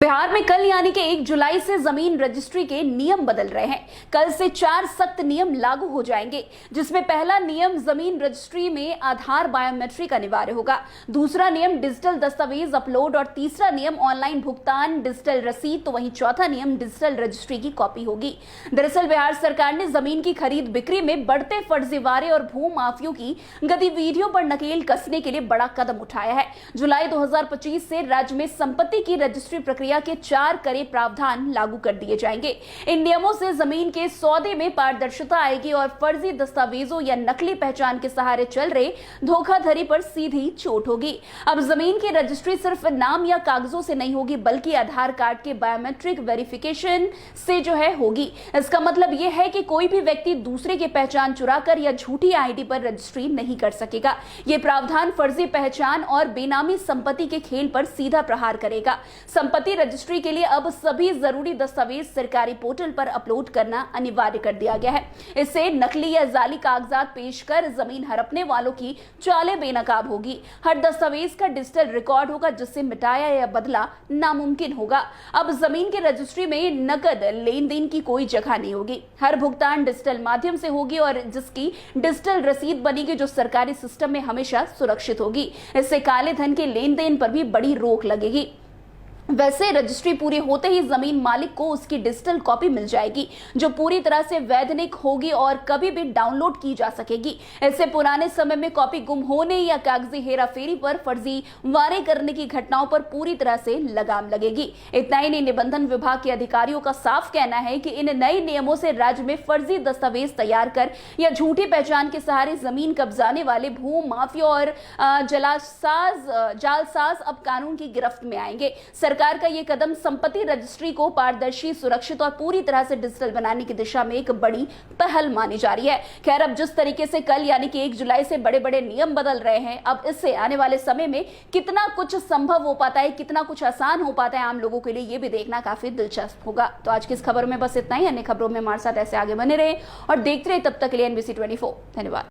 बिहार में कल यानी कि 1 जुलाई से जमीन रजिस्ट्री के नियम बदल रहे हैं। कल से 4 सख्त नियम लागू हो जाएंगे, जिसमें पहला नियम जमीन रजिस्ट्री में आधार बायोमेट्रिक अनिवार्य होगा। दूसरा नियम डिजिटल दस्तावेज अपलोड और तीसरा नियम ऑनलाइन भुगतान, डिजिटल रसीद। तो वहीं चौथा नियम डिजिटल रजिस्ट्री की कॉपी होगी। दरअसल बिहार सरकार ने जमीन की खरीद बिक्री में बढ़ते फर्जीवाड़े और भू माफियों की गतिविधियों पर नकेल कसने के लिए बड़ा कदम उठाया है। जुलाई 2025 से राज्य में संपत्ति की रजिस्ट्री प्रक्रिया के 4 कड़े प्रावधान लागू कर दिए जाएंगे। इन नियमों से जमीन के सौदे में पारदर्शिता आएगी और फर्जी दस्तावेजों या नकली पहचान के सहारे चल रहे धोखाधड़ी पर सीधी चोट होगी। अब जमीन की रजिस्ट्री सिर्फ नाम या कागजों से नहीं होगी, बल्कि आधार कार्ड के बायोमेट्रिक वेरिफिकेशन से होगी। इसका मतलब यह है कि कोई भी व्यक्ति दूसरे की पहचान चुराकर या झूठी आईडी पर रजिस्ट्री नहीं कर सकेगा। यह प्रावधान फर्जी पहचान और बेनामी संपत्ति के खेल पर सीधा प्रहार करेगा। संपत्ति रजिस्ट्री के लिए अब सभी जरूरी दस्तावेज सरकारी पोर्टल पर अपलोड करना अनिवार्य कर दिया गया है। इससे नकली या जाली कागजात पेश कर जमीन हड़पने वालों की चालें बेनकाब होगी। हर दस्तावेज का डिजिटल रिकॉर्ड होगा, जिससे मिटाया या बदला नामुमकिन होगा। अब जमीन की रजिस्ट्री में नकद लेन देन की कोई जगह नहीं होगी। हर भुगतान डिजिटल माध्यम से होगी और जिसकी डिजिटल रसीद बनेगी, जो सरकारी सिस्टम में हमेशा सुरक्षित होगी। इससे काले धन के लेन देन पर भी बड़ी रोक लगेगी। वैसे रजिस्ट्री पूरी होते ही जमीन मालिक को उसकी डिजिटल कॉपी मिल जाएगी, जो पूरी तरह से वैधानिक होगी और कभी भी डाउनलोड की जा सकेगी। इससे पुराने समय में कॉपी गुम होने या कागजी हेराफेरी पर फर्जी वारे करने की घटनाओं पर पूरी तरह से लगाम लगेगी। इतना ही नहीं, निबंधन विभाग के अधिकारियों का साफ कहना है कि इन नए नियमों से राज्य में फर्जी दस्तावेज तैयार कर या झूठी पहचान के सहारे जमीन कब्जाने वाले भू माफिया और जालसाज अब कानून की गिरफ्त में आएंगे। सरकार का यह कदम संपत्ति रजिस्ट्री को पारदर्शी, सुरक्षित और पूरी तरह से डिजिटल बनाने की दिशा में एक बड़ी पहल मानी जा रही है। खैर, अब जिस तरीके से कल यानी कि 1 जुलाई से बड़े बड़े नियम बदल रहे हैं, अब इससे आने वाले समय में कितना कुछ संभव हो पाता है, कितना कुछ आसान हो पाता है आम लोगों के लिए, ये भी देखना काफी दिलचस्प होगा। तो आज की इस खबर में बस इतना ही। अन्य खबरों में हमारे साथ ऐसे आगे बने रहे और देखते रहे। तब तक के लिए NBC 24। धन्यवाद।